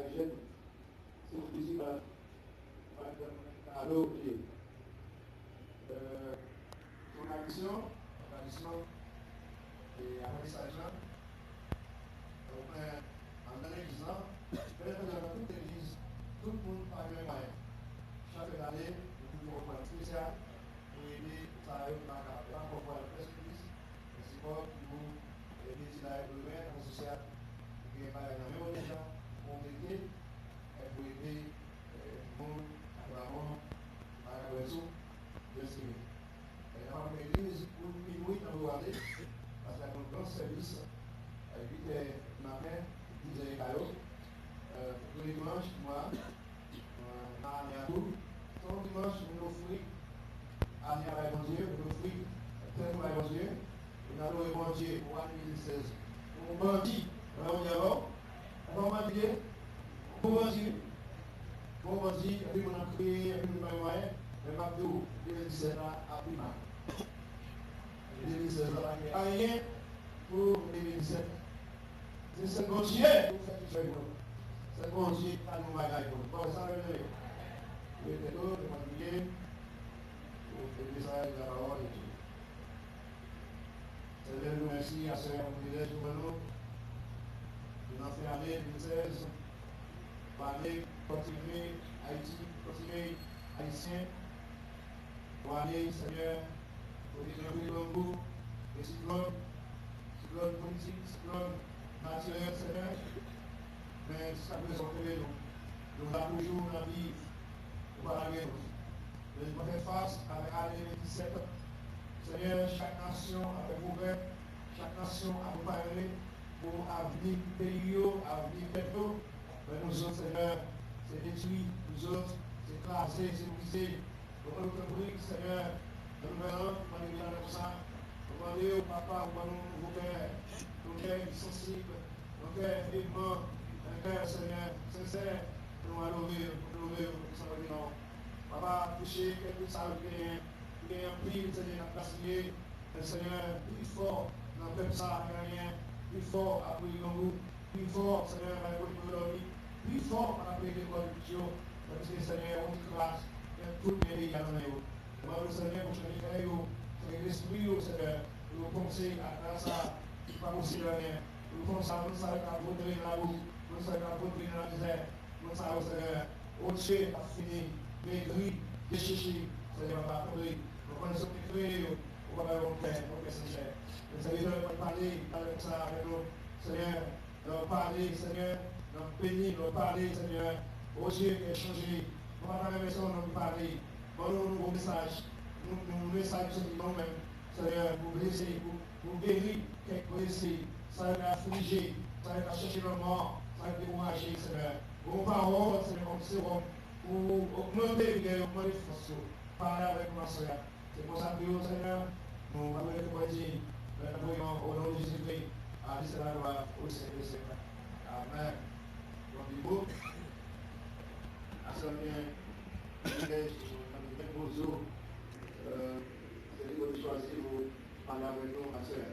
jeune, c'est une musique à l'eau et son ambition, et après ça, en année 10 ans, peut-être dans toute l'église, tout le monde a le même moyen. Chaque année, nous avons un spécial pour aider ça à la pour la presse église, et c'est quoi pour aider la gouvernement social, qui est par la même gens pour aider le monde à la mort, à la raison de ce qui est. Et dans l'église, pour nous, dans le Rwanda, parce qu'il y a un grand service, à 8 h du matin, 10 h caillots, tous les dimanches, moi, à Niatou, tous les dimanches, nous offrons à Niatou, nous offrons très bon à Dieu, nous allons au Dieu pour l'année 2016. On bandit, on y va, on va bandit, on bandit, et puis on a créé, et puis on a moyen, mais pas de 2017 à Prima. 2016 à rien pour 2017. C'est ce qu'on dit, c'est ce qu'on dit à nos bagages. Bon, ça va venir. Le pédo, le mobilier, le message de la parole et tout. C'est nous merci à ce privilège pour nous. Nous avons fait l'année 2016. Pour aller continuer Haïti, continuer Haïtien. Pour aller, Seigneur, pour les bambous, les cyclones politique, cyclone naturel, Seigneur. Mais ça peut s'opérer nous. Nous avons toujours la vie pour parler nous. Nous devons faire face avec l'année 2017. Seigneur, chaque nation a fait progrès, chaque nation a préparé pour l'avenir du pays, l'avenir de nous. Mais nous autres, Seigneur, c'est détruit, nous autres, c'est écrasé, c'est brisé. Nous avons compris, Seigneur, nous venons, nous allons comme ça. Nous demandons au papa, nous demandons au père, nos cœurs sensibles, nos cœurs vivants, un cœur, Seigneur, sincère, nous allons ouvrir, nous allons papa, toucher quelque chose qui est un prix, Seigneur, à passer, Seigneur, plus fort, dans le peuple ça, rien, plus fort à prier dans vous, plus fort, Seigneur, à la vie, plus fort à prier de corruption, parce que, Seigneur, on grâce, il y a tout le pays à nous. Nous Seigneur, pour changer Seigneur, l'esprit, Seigneur, nous pensons à ça, qui n'est pas possible à rien. Nous pensons à nous, ça va voter la route, nous savons voter dans la misère, nous savons, Seigneur, au Dieu a fini, maigri, déchiché, Seigneur, pas appris. Nous connaissons que créer, on va avoir un père sincère. Le Seigneur va parler avec ça avec nous, Seigneur, nous parler, Seigneur, nous bénir, nous parler, Seigneur, au Dieu qui est changé. Nous ne va pas même ça, nous parler. Bon, nous avons un message, nous message sur nous-mêmes, Seigneur, pour blesser, pour guérir quelques blessés, ça va affliger, ça va chercher le mort, ça va décourager, Seigneur. Vos paroles, Seigneur, comme c'est bon, pour augmenter les forces, parler avec ma soeur. C'est pour ça que nous, Seigneur, nous allons le dire, nous voyons au nom de Jésus-Christ, à l'Israël, au Seigneur. Amen. Donc, du coup, à ce moment-là, bonjour, c'est lui qui choisit pour parler avec nous, ma soeur.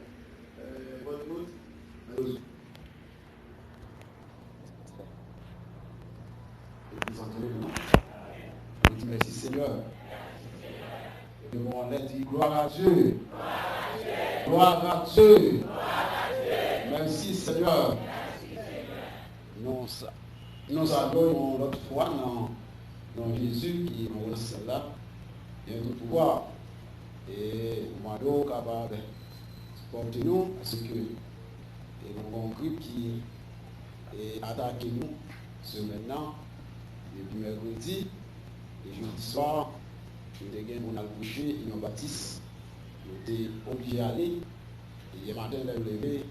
Bonne écoute. Et vous entendez le nom. On dit merci Seigneur. Et on a dit gloire à Dieu. Gloire à Dieu. Merci Seigneur. Nous allons l'autre fois dans Jésus qui est celle-là. Il y a un pouvoir. Et moi, donc, capable de nous parce que nous avons un groupe qui attaque nous ce maintenant, depuis mercredi et jeudi soir. Nous avons gagné pour boucher, ils nous baptisent. Nous étions obligés d'aller. Et le matin, nous avons levé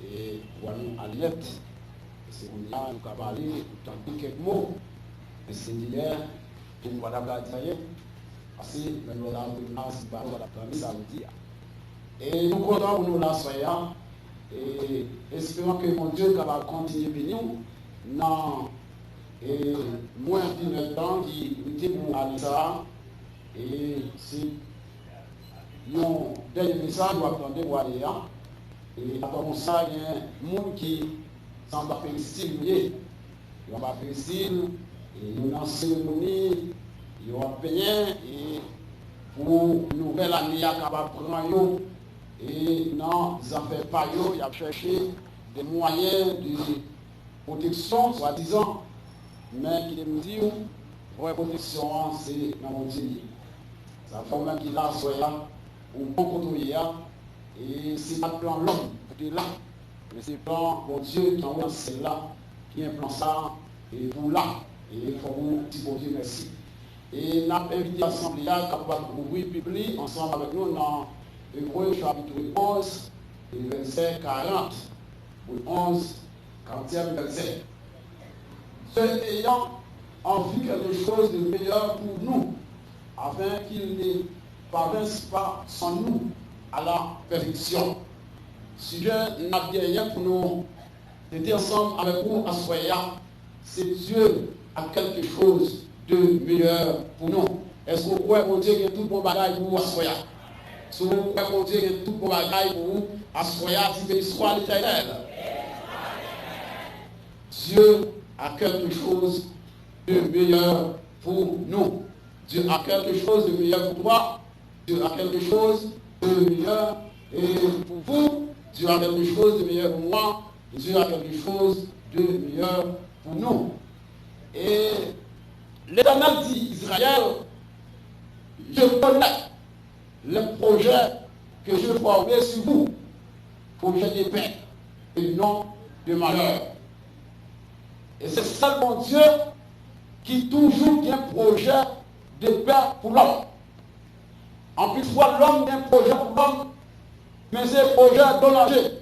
et nous à l'être. C'est pour nous avons parlé, nous avons quelques mots. Mais c'est hier, pour nous avons dit parce que nous avons samedi. Et nous comptons pour nous la soyons et espérons que mon Dieu va continuer à venir dans moins de temps qui était pour aller ça. Et c'est un dernier message que nous attendons pour aller là. Et après ça, il y a un monde qui s'en va féliciter. il va facile, et nous dans cérémonie, il va payer, et pour nouvelle année, il va prendre, et non, ils ont fait pas, il a cherché des moyens de protection, soi-disant, mais qui me dit, pour la protection, c'est dans mon Dieu. Ça fait même qu'il a soya, ou bon côté, et c'est pas plan long, côté là. Mais c'est plan, mon Dieu, qui envoie c'est là, qui implant ça, et vous là, et il faut vous dire bon Dieu merci. Et nous avons invité l'Assemblée à capable d'ouvrir public ensemble avec nous dans Hébreux chapitre 11, et verset 40, ou 11, 40e verset. Ceux ayant envie quelque chose de meilleur pour nous, afin qu'il ne parvinsse pas sans nous à la perfection. Si Dieu n'a bien rien pour nous, d'être ensemble avec vous à Soya, c'est Dieu a quelque chose de meilleur pour nous. Est-ce que vous croyez que Dieu a tout bon bagage pour vous à Soya? Si vous croyez que Dieu a tout bon bagage pour vous à Soya, si vous soit l'Éternel. Dieu a quelque chose de meilleur pour nous. Dieu a quelque chose de meilleur pour toi. Dieu a quelque chose de meilleur pour vous. Dieu a quelque chose de meilleur pour moi. Dieu a quelque chose de meilleur pour nous. Et l'Éternel dit, Israël, je connais le projet que je formerai sur vous, projet de paix et non de malheur. Et c'est seulement Dieu qui toujours a un projet de paix pour l'homme. En plus, l'homme a un projet pour l'homme, mais c'est un projet d'honorer.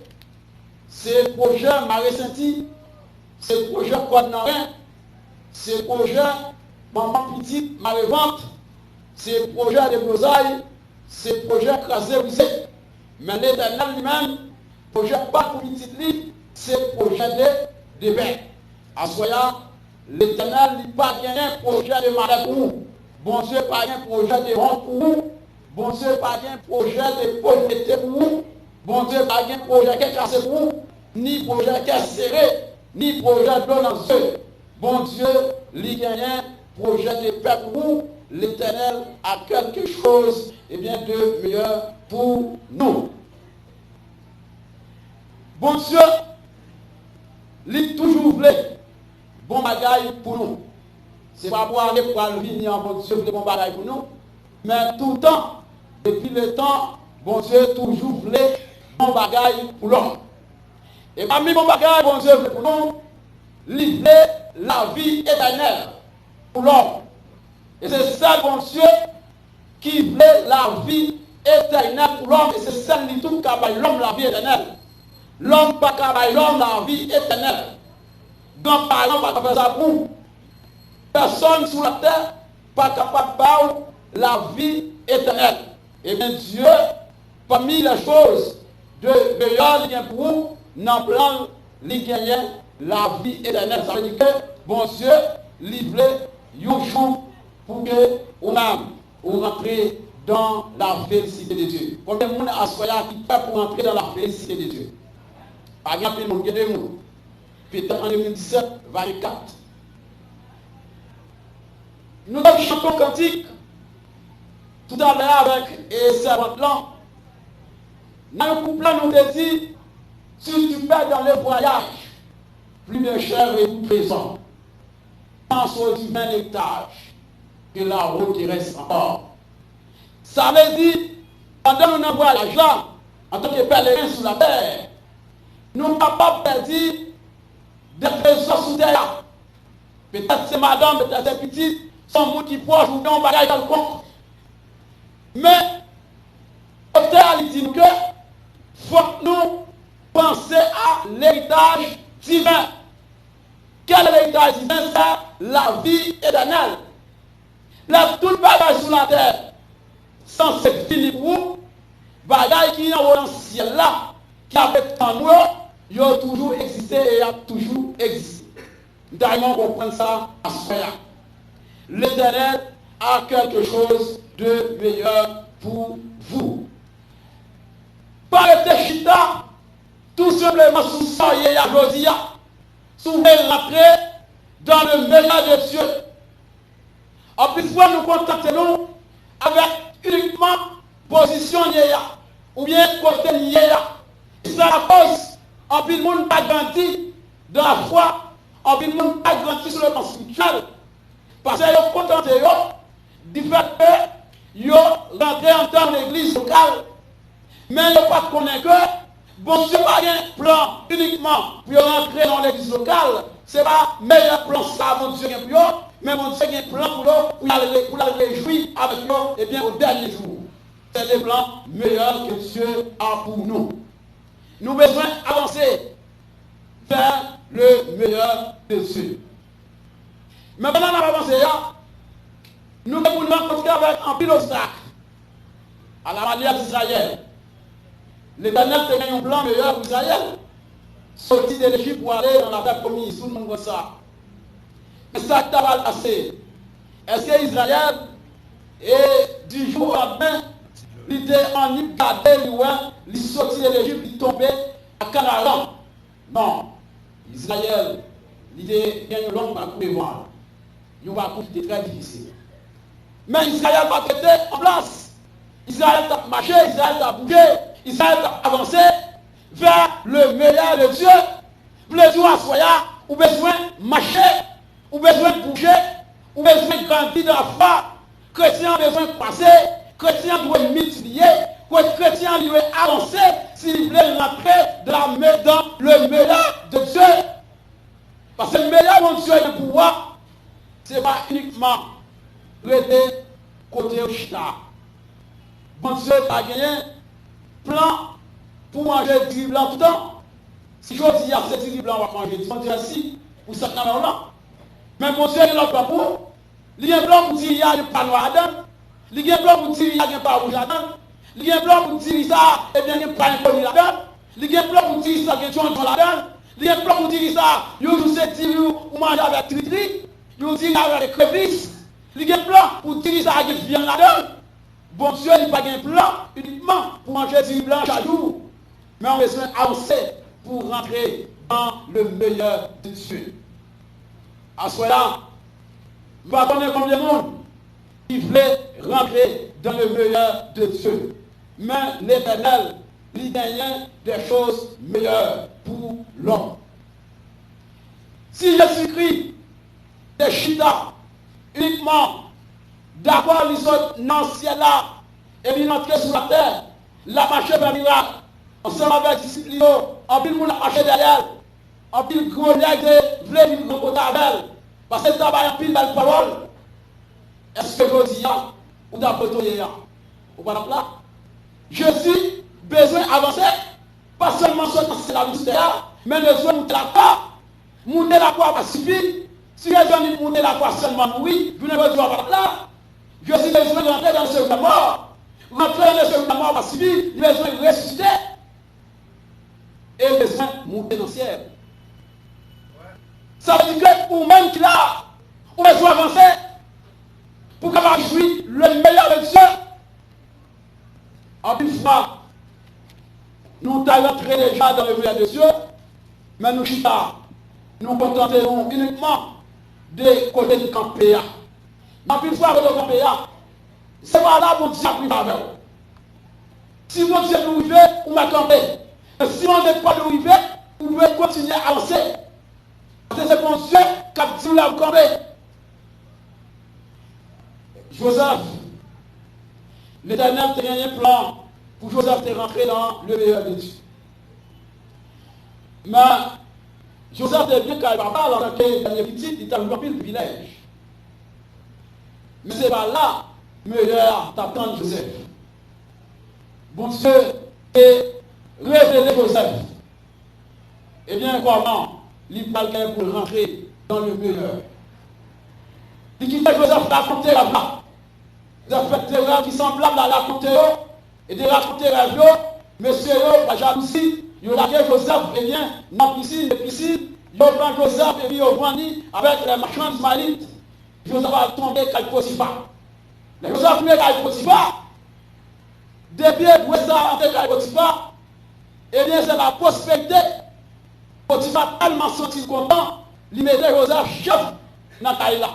C'est un projet maré senti, c'est un projet coordonné, c'est un projet maman petite, maré vente, c'est un projet de brosailles, c'est un projet crasé brisé. Mais l'Éternel lui-même, projet pas pour petite livre, c'est un projet de paix. À Soya, l'Éternel n'a pas gagné un projet de malheur pour vous. Bon Dieu n'a pas gagné un projet de honte pour vous. Bon Dieu n'a pas gagné un projet de pauvreté pour vous. Bon Dieu n'a pas gagné un projet qui est cassé pour vous. Ni projet qui est serré, ni projet de dans Dieu. Bon Dieu lui gagné un projet de paix pour vous. L'Éternel a quelque chose de meilleur pour nous. Bon Dieu, lui toujours voulu bon bagaille pour nous. Ce n'est pas pour aller pour venir en bon Dieu bon bagaille pour nous, mais tout le temps, depuis le temps, bon Dieu toujours voulu bon bagaille pour l'homme. Et parmi bon bagaille, bon Dieu pour nous, livrer la vie éternelle pour l'homme. Et c'est ça, bon Dieu, qui voulait la vie éternelle pour l'homme. Et c'est ça, qui tout qu'à l'homme la vie éternelle. L'homme pas qu'à l'homme la vie éternelle. Donc, par exemple, pas faire ça pour personne sur la terre pas capable de parler la vie éternelle. Et bien Dieu, parmi les choses de meilleur pour vous, dans le plan, il gagne la vie éternelle. Ça veut dire que, bon Dieu, livre un jour pour que vous rentrez dans la félicité de Dieu. Combien de monde a soya qui fait pour rentrer dans la félicité de Dieu? Par exemple, il y a des gens. Peut-être en 2017, 24. Nous avons chanté un cantique tout à l'heure avec et servante là. Dans le couple, nous avons dit, si tu perds dans le voyage, plus de chair et plus présent, pense au divin héritage, que la route qui reste encore. Ça veut dire, pendant notre voyage là, en tant que pèlerin sur la terre, nous n'avons pas perdu des trésors sous terre. Peut-être c'est madame, peut-être c'est petit, son monde qui proche ou bien on bagaille dans le compte. Mais, au terre, il dit que faut que nous penser à l'héritage divin. Quel est l'héritage divin? C'est la vie éternelle. La toute bagaille sur la terre, sans cette fini pour vous, bagaille qui est dans le ciel là, qui avec tant nous, il a toujours existé et il a toujours existé. Nous devons comprendre ça à ce moment-là. L'Éternel a quelque chose de meilleur pour vous. Pas le chita, tout simplement sous ça, il y a Josia, sous rentrer dans le meilleur de Dieu. En plus, nous contentons avec uniquement position ou bien côté c'est à cause, en plus, le monde pas grandi dans la foi, en plus, le monde pas grandi sur le plan spirituel. Parce que vous contentez du fait que vous rentrez en dans l'église locale, mais vous ne pas connaître que bon Dieu n'a pas un plan uniquement pour rentrer dans l'église locale. Ce n'est pas le meilleur plan ça, mon Dieu, pour vous, mais mon Dieu a un plan pour vous, pour la réjouir avec vous, et bien au dernier jour. C'est le plan meilleur que Dieu a pour nous. Nous avons besoin d'avancer vers le meilleur de Dieu. Mais pendant qu'on avance, nous devons nous rencontrer avec un pile d'obstacles. À la manière d'Israël. L'Éternel te gagne un plan meilleur pour Israël. Sortir de l'Égypte pour aller dans la terre promise. Tout le monde voit ça. Mais ça t'a pas passé. Est-ce que Israël est du jour au lendemain, il était en Yves gardé, il sortit de l'Égypte, il tombait à Canaan? Non. Israël, il a une longue parcours devant. Il va coûter très difficile. Mais Israël va être en place. Israël a marché, Israël a bougé, Israël a avancé vers le meilleur de Dieu. Besoin soya, ou besoin de marcher, ou besoin de bouger, ou besoin de grandir dans la foi. Chrétien a besoin de passer, chrétien doit multiplier, chrétien doit avancer s'il veut rentrer dans le meilleur de Dieu. Parce que le meilleur de Dieu est le pouvoir. Ce n'est pas uniquement rester côté Chita. Bon Dieu a gagné plan pour manger du blanc tout le temps. Si je dis à ce du blanc, on va manger du blanc ici, pour ça là. Mais mon Dieu, il a un pour. Il y a un blanc pour dire qu'il y a un pas noir dedans. Il y a un blanc pour dire qu'il y a un pas rouge dedans. Il y a un blanc pour dire ça, et bien il y a un pas inconnu là-dedans. Il y a un blanc pour dire ça, qu'il y a un blanc là-dedans. Il y a un blanc pour dire ça, il y a un petit ou manger avec tritri. Il dit avec les crevisses. Il y a un plan pour dire ça qui vient là-dedans. Bon Dieu, il n'y a pas un plan uniquement pour manger du blanc chaque jour. Mais on a besoin d'avancer pour rentrer dans le meilleur de Dieu. À ce moment-là, nous attendons combien de monde qui voulait rentrer dans le meilleur de Dieu. Mais l'Éternel, il gagne des choses meilleures pour l'homme. Si Jésus-Christ de Chita, uniquement, d'abord les autres dans le ciel là, et puis entrer sur la terre, la marcher vers miracle, ensemble avec les disciples, en plus, on a marché derrière, en plus, le gros nègre voulait nous rencontrer avec elle, parce que ça va en pile belle parole. Est-ce que je dis, ou d'après toi, ou par là, Jésus, besoin d'avancer, pas seulement sur la mystère, mais besoin de monter la croix. Monter la croix va suffire. Si les gens monter la croix seulement, oui, vous n'avez pas besoin par là. Jésus a besoin d'entrer dans ce mort. Rentrer dans ce mort va suffire, il a besoin de ressusciter. Et il a besoin de monter dans le ciel. Ça veut dire que pour même qu'il a, on a besoin d'avancer pour qu'on puisse jouir le meilleur de Dieu. En plus, nous avons rentré déjà dans le meilleur de Dieu, mais nous nous contentons uniquement des côtés du campéa. En plus, fois de campéa, c'est pas là pour Dieu a pris avec. Si mon Dieu nous arrive, on va camper. Si on n'est pas nous arrive, on peut continuer à avancer. Parce que c'est mon Dieu qui a dit nous la camper. Joseph, l'Éternel a gagné un plan pour Joseph de rentrer dans le meilleur de Dieu. Mais Joseph est bien qu'à papa, alors que il est petit, il a eu un privilège. Mais c'est pas là, meilleur t'attendre Joseph. Bon Dieu est révélé Joseph. Eh bien, comment il parle pour rentrer dans le meilleur. Il quitte Joseph raconter là-bas. Il a fait des rêves qui semblables à raconter et de raconter rêves. Monsieur, la jalousie, il a dit Joseph, eh bien, dans la piscine, il prend Joseph et puis il voit avec les marchands d'Ismaëlites. Joseph a tombé avec Potiphar. Joseph met avec Potiphar. Depuis que ça a entré avec Potiphar, eh bien, c'est la prospérité. Potiphar a tellement senti content il mettait Joseph chef dans Kaila.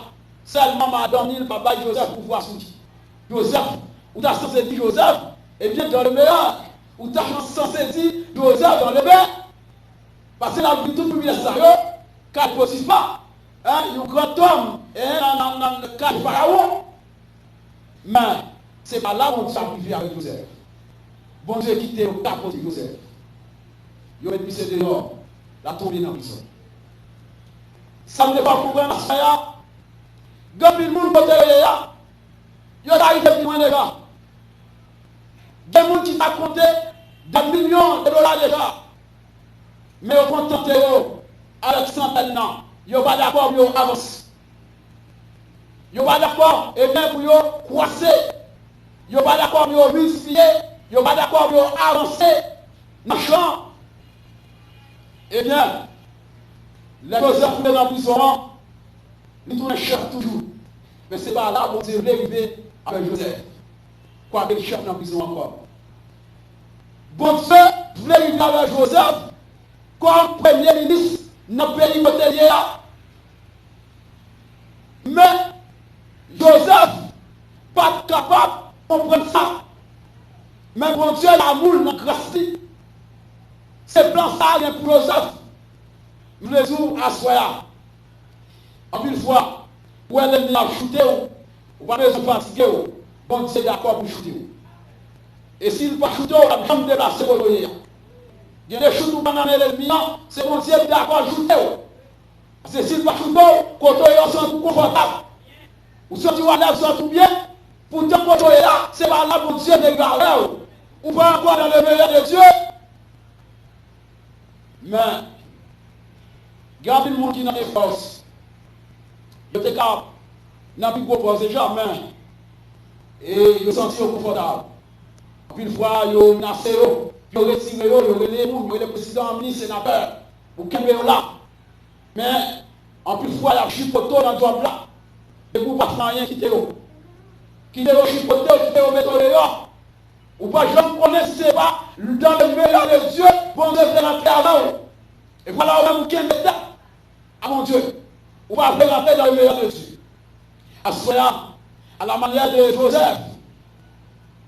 Seulement madame il papa Joseph pour voir souci. Joseph, ou t'as censé dire Joseph, et bien dans le meilleur, ou t'as censé dire Joseph dans le bain. Parce que la vie toute publique ça, car possible pas. Hein, un grand homme, dans le cas de Pharaon. Mais c'est pas là où on sacrifie avec Joseph. Bon Dieu quitté au cap de Joseph. Il a mis dehors, la tombée dans la prison. Ça ne fait pas comprendre ça. Quand le monde côté là, il y a arrivé plus loin déjà. Des gens qui t'a compté des millions de dollars déjà. Mais au contenté avec centaines d'ans, ils ne sont pas d'accord pour avancer. Ils ne sont pas d'accord et bien pour croiser. Ils ne sont pas d'accord pour multiplier. Ils ne sont pas d'accord pour avancer dans le champ. Eh bien, les Joseph dans la prison, ils tournent chef toujours. Mais ce n'est pas là où Dieu voulait arriver avec Joseph. Quoi avec le chef dans la prison encore. Bon Dieu voulait arriver avec Joseph comme premier ministre dans le pays hôtelier. Mais Joseph pas capable de comprendre ça. Mais bon Dieu, l'amour dans la grâce. C'est plan ça pour Joseph. Nous les jours à soi. En une fois, où elle est venue shooter, ou pas besoin de fatiguer, bon Dieu est d'accord pour shooter. Et s'il ne pas shooter, on va même déplacer pour le il y a des choses où on a l'ennemi, c'est bon Dieu est d'accord pour shooter. Parce que s'il ne pas shooter, quand on est ensemble confortable, ou si on lève ça tout bien, pourtant quand on est là, c'est pas là pour Dieu de garder. Ou pas encore dans le meilleur de Dieu. Mais, gardez le monde qui n'a pas de force. Je te capable, n'a plus gros force jamais. Et je sens confortable. Puis une fois, ils ont menacé, ils ont retiré, ils ont relé, ils ont le président, le ministre, sénateur, pour qu'il y là. Mais, en plus de fois, il y a chipoté dans le job là. Et vous ne pouvez pas rien quitter l'eau. Quitter l'eau, chipoté, quitter l'eau, mettez l'eau. Ou pas, je ne connaissais pas dans le meilleur de Dieu pour nous faire rentrer avant. Et voilà, on a bouquin de temps. Ah mon Dieu, on va faire rentrer dans le meilleur de Dieu. À ce moment-là, à la manière de Joseph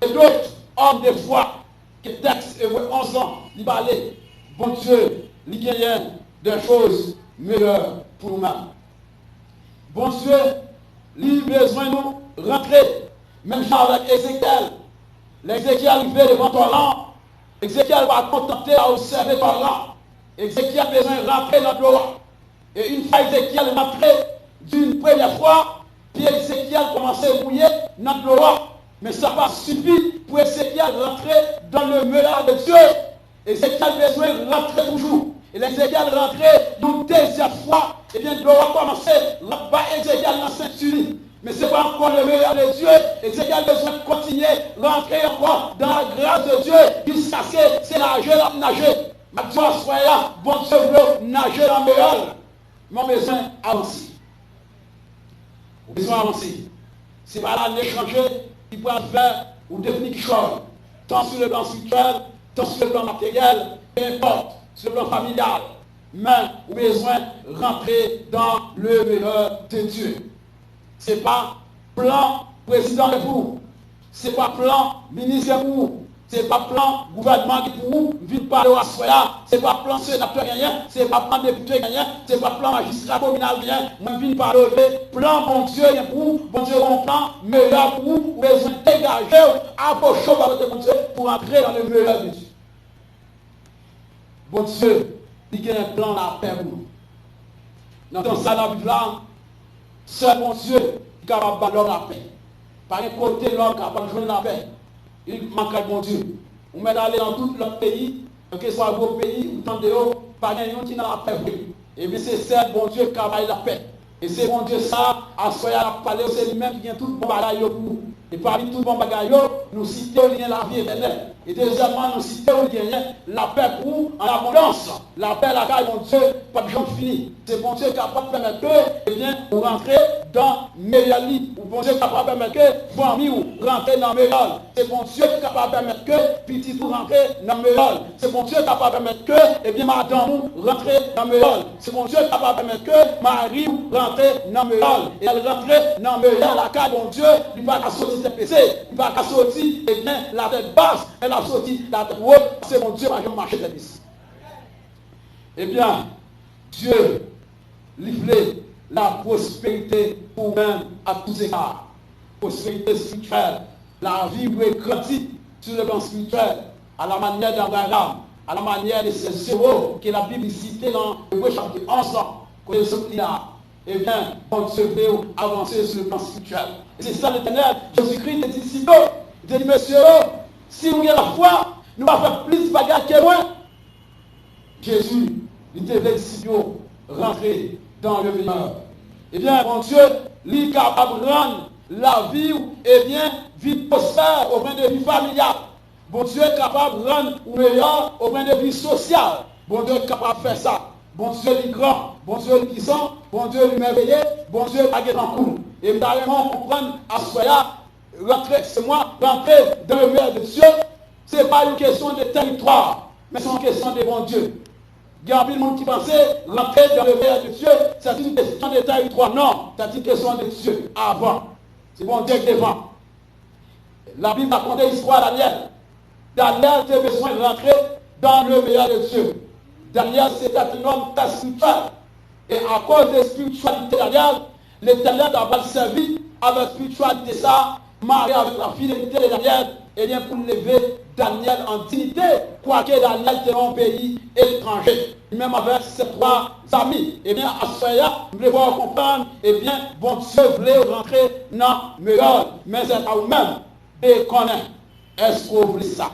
et d'autres hommes de foi qui textent et 11 ans, ils parlaient. Bon Dieu, il y a des choses meilleures pour nous-mêmes. Bon Dieu, il a besoin de nous rentrer. Même avec Ézéchiel. L'Ézéchiel arrivé devant ton rang. Ézéchiel va contenter à observer ton rang. Ézéchiel a besoin de rentrer dans le roi. Et une fois Ézéchiel est rentré d'une première fois, puis Ézéchiel commençait à mouiller dans le roi. Mais ça n'a pas suffi pour Ézéchiel rentrer dans le meilleur de Dieu. Ézéchiel a besoin de rentrer toujours. Et l'Ézéchiel rentrait d'une deuxième fois. Et bien le roi commençait à battre Ézéchiel dans Saint-Sully. Mais ce n'est pas encore le meilleur de Dieu. Ézéchiel a besoin de continuer, rentrer encore dans la grâce de Dieu, jusqu'à ce que c'est nager. Ma Dieu soit là, bon Dieu veut nager dans le meilleur. Mon besoin avancer. Besoin avancer. Ce n'est pas là l'étranger qui peut faire ou définir quelque chose. Tant sur le plan spirituel, tant sur le plan matériel, peu importe, sur le plan familial. Mais vous avez besoin de rentrer dans le meilleur de Dieu. Ce n'est pas plan président pour vous. Ce n'est pas plan ministre pour vous. Ce n'est pas plan gouvernement pour vous. Vite parler à Soya. Ce n'est pas plan sénateur rien. Ce n'est pas plan député rien. Ce n'est pas plan magistrat communal rien. Moi, vite parler plan bon Dieu pour vous. Bon Dieu, bon plan meilleur pour vous. Vous avez besoin de dégager, approcher par votre bon Dieu pour entrer dans le meilleur de Dieu. Bon Dieu, il y a un plan à paix pour nous. Dans ça, la Bible là, seul mon Dieu est capable de donner la paix. Par un côté, l'homme est capable de jouer la paix. Il manque à mon Dieu. On met d'aller dans tout l'autre pays, que ce soit un beau pays ou tant de haut, par un qui n'a la paix. Et bien c'est seul bon Dieu qui a la paix. Et c'est mon Dieu ça, à soi à la parler, c'est lui-même qui vient tout bon bagaille pour vous. Et parmi tout bon bagaille, nous citons la vie éternelle. Et deuxièmement, nous citons la paix pour en abondance. La paix, la caille, mon Dieu, pas de gens fini. C'est bon Dieu capable de permettre que, eh bien, vous rentrez dans meilleur lit. Ou bon Dieu capable de permettre que, famille, ou rentrez dans meilleur. C'est bon Dieu capable de permettre que, petit, vous rentrez dans meilleur. C'est bon Dieu capable de permettre que, eh bien, madame, vous rentrez dans meilleur. C'est bon Dieu capable de permettre que, Marie, vous rentrez dans meilleur. Et elle rentre dans meilleur, la caille, mon Dieu, il va pas sortir TPC, il va pas sortir, eh bien, la tête basse, elle a sorti la tête haute, c'est mon Dieu, je marche de liste. Eh bien, Dieu livre la prospérité pour même à tous égards. Prospérité spirituelle, la vie où est grandie sur le plan spirituel, à la manière d'Abraham, à la manière de ces héros que la Bible cite dans le chapitre 11, que les autres là, eh bien, on se veut avancer sur le plan spirituel. Et c'est ça l'Éternel, Jésus-Christ te dit si beau, il te dit, monsieur, si vous avez la foi, nous allons faire plus de bagages que moi. Jésus, il te dit si beau, rentrer dans le meilleur. Eh bien, mon Dieu, il est capable de rendre la vie, eh bien, vie prospère au point de vue familial. Bon Dieu est capable de rendre meilleur au point de vue social. Bon Dieu est capable de faire ça. Bon Dieu est grand, bon Dieu est puissant, bon Dieu est merveilleux, bon Dieu est en cours. Et vraiment comprendre à ce là, rentrer, c'est moi, rentrer dans le meilleur de Dieu, ce n'est pas une question de territoire, mais c'est une question de bon Dieu. Il y a un peu de monde qui pensait rentrer dans le meilleur de Dieu, c'est une question de territoire. Non, c'est une question de Dieu avant. C'est bon Dieu devant. La Bible raconte l'histoire de Daniel. Daniel avait besoin de rentrer dans le meilleur de Dieu. Daniel, c'était un homme très spirituel. Et à cause de la spiritualité de Daniel, l'Éternel a servi avec la spiritualité ça, marié avec la fidélité de Daniel, et bien pour lever Daniel en dignité, quoique Daniel était dans un pays étranger. Même avec ses trois amis. Et bien à ce moment-là, nous devons comprendre, et bien, bon Dieu voulait rentrer dans le meilleur, mais c'est à vous-même de connaître. Est-ce qu'on voulait ça?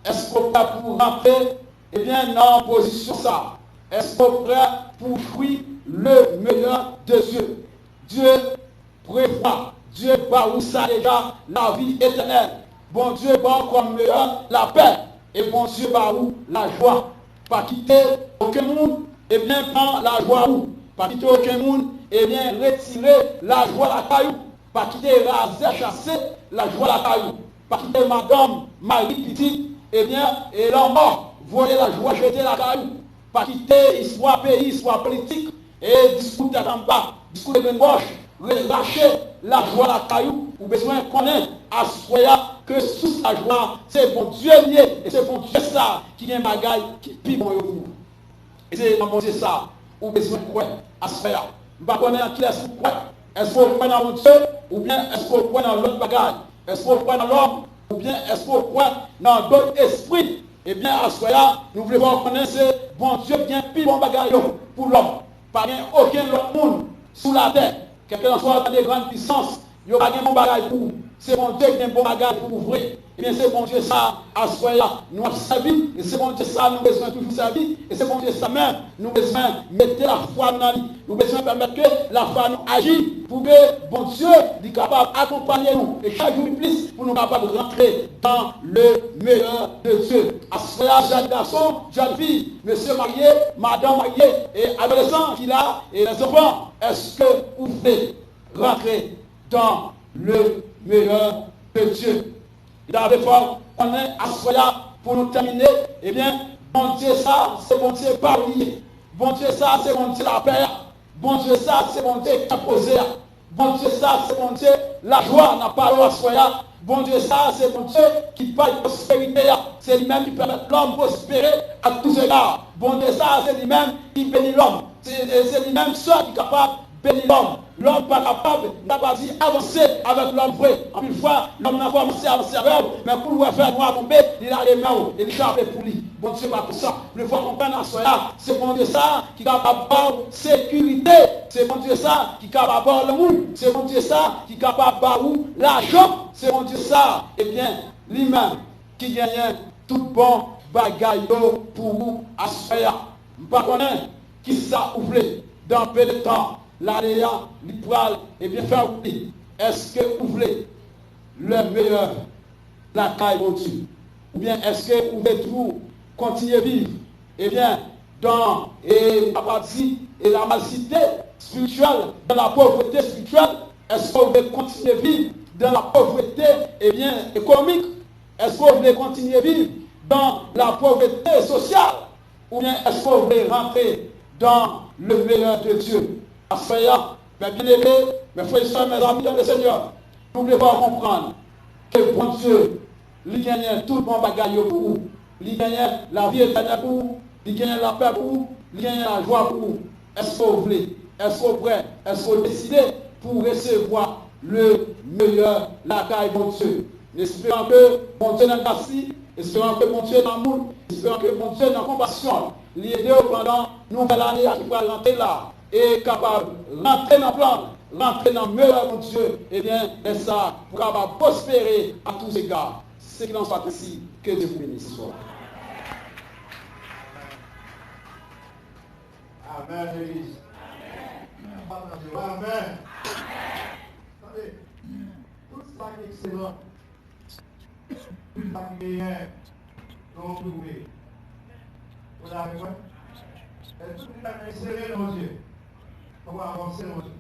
Est-ce qu'on peut pour rentrer, eh bien, dans la position ça? Est-ce qu'on est prêt pour jouir le meilleur de Dieu? Dieu prévoit, Dieu bat où ça déjà la vie éternelle. Bon Dieu bat comme meilleur la paix. Et bon Dieu bat où la joie. Pas quitter aucun monde, et bien prendre la joie où. Pas quitter aucun monde, et bien retirer la joie la caillou. Pas quitter raser, chasser la joie la caillou. Pas quitter madame, Marie petite, et bien, et l'homme mort, voyez la joie jeter la caillou. Pas quitter histoire pays, histoire politique, et discours en bas, discours de gauche, relâcher la joie la caillou, ou besoin de connaître à soya que sous la joie, c'est bon Dieu lié, et c'est bon Dieu ça, qui est un bagaille qui pire bon vous. Et c'est bon Dieu ça, ou besoin de quoi à ce faire. Je ne sais pas connaître qui est-ce quoi. Est-ce qu'on croit dans mon Dieu, ou bien est-ce qu'on croit dans l'autre bagaille? Est-ce qu'on croit dans l'homme, ou bien est-ce qu'on croit dans d'autres esprits? Eh bien, à ce là, nous voulons connaître bon Dieu bien pire bon bagaille pour l'homme. Pas aucun autre monde sous la terre. Quelqu'un soit dans des grandes puissances, il n'y a pas de bon bagaille pour vous. C'est bon Dieu qui a un bon bagage pour ouvrir. Eh bien, c'est bon Dieu ça, à ce là, nous avons servi. Et c'est bon Dieu ça, nous avons besoin de toujours servir. Et c'est bon Dieu ça même, nous avons besoin de mettre la foi dans lui. Nous avons besoin de permettre que la foi nous agisse pour que bon Dieu soit capable d'accompagner nous. Et chaque jour plus, pour nous capables de rentrer dans le meilleur de Dieu. À ce là, jeune garçon, jeune fille, monsieur marié, madame mariée, et adolescent qui a, et les enfants, est-ce que vous pouvez rentrer dans le meilleur de Dieu? Il a des fois, on est à ce là pour nous terminer. Eh bien, bon Dieu, ça, c'est bon Dieu pas oublié. Bon Dieu, ça, c'est bon Dieu la paix. Bon Dieu, ça, c'est bon Dieu qui a posé. Bon Dieu, ça, c'est bon Dieu la joie n'a pas à ce là. Bon Dieu, ça, c'est bon Dieu qui parle de prospérité. C'est lui-même qui permet l'homme prospérer à tous égards. Bon Dieu, ça, c'est lui-même qui bénit l'homme. C'est lui-même seul qui est capable de bénir l'homme. L'homme pas capable, n'a pas dit avancer avec l'homme vrai. En une fois, l'homme n'a pas avancé avec eux, mais pour le faire noir tomber, il a les mains, il est chargé pour lui. Bon Dieu, pas pour ça. Le faut comprendre à cela. C'est bon Dieu ça qui est capable d'avoir sécurité. C'est bon Dieu ça qui est capable d'avoir le monde. C'est bon Dieu ça qui est capable d'avoir l'argent. C'est bon Dieu ça, eh bien, lui-même qui gagne tout bon bagaille pour vous à cela. Je ne sais pas qui ça ouvre dans peu de temps. L'aléa, l'ipral, et bien faire oublier. Est-ce que vous voulez le meilleur, la caille mon Dieu? Ou bien est-ce que vous pouvez toujours continuer à vivre, eh bien, dans la malcité spirituelle, dans la pauvreté spirituelle? Est-ce que vous voulez continuer à vivre dans la pauvreté, eh bien, économique? Est-ce que vous voulez continuer à vivre dans la pauvreté sociale? Ou bien est-ce que vous voulez rentrer dans le meilleur de Dieu? Assoyant, mes bien-aimés, mes frères et sœurs, mes amis dans le Seigneur, n'oubliez pas de comprendre que bon Dieu, il gagne tout le bon bagage pour vous. Il gagne la vie éternelle pour vous. Il gagne la paix pour vous. Il gagne la joie pour vous. Est-ce que vous voulez? Est-ce que vous prêt? Est-ce que vous décidez pour recevoir le meilleur, la caille bon Dieu? Espérant que mon Dieu n'a pas si, espérant que mon Dieu n'a l'amour, espérant que mon Dieu n'a compassion, l'aider pendant nouvelle année qui va rentrer là, et capable de rentrer dans le plan, rentrer dans le meilleur mon Dieu, et bien, c'est ça, pour capable prospérer à tous égards. C'est qu'il en soit ainsi, que Dieu vous bénisse ce soir. Amen, Église. Amen. Attendez, tout ça qui est excellent, tout ça qui est meilleur, nous trouver. Vous l'avez vu? Et tout ça qui est excellent dans Dieu. On va avancer dans Dieu.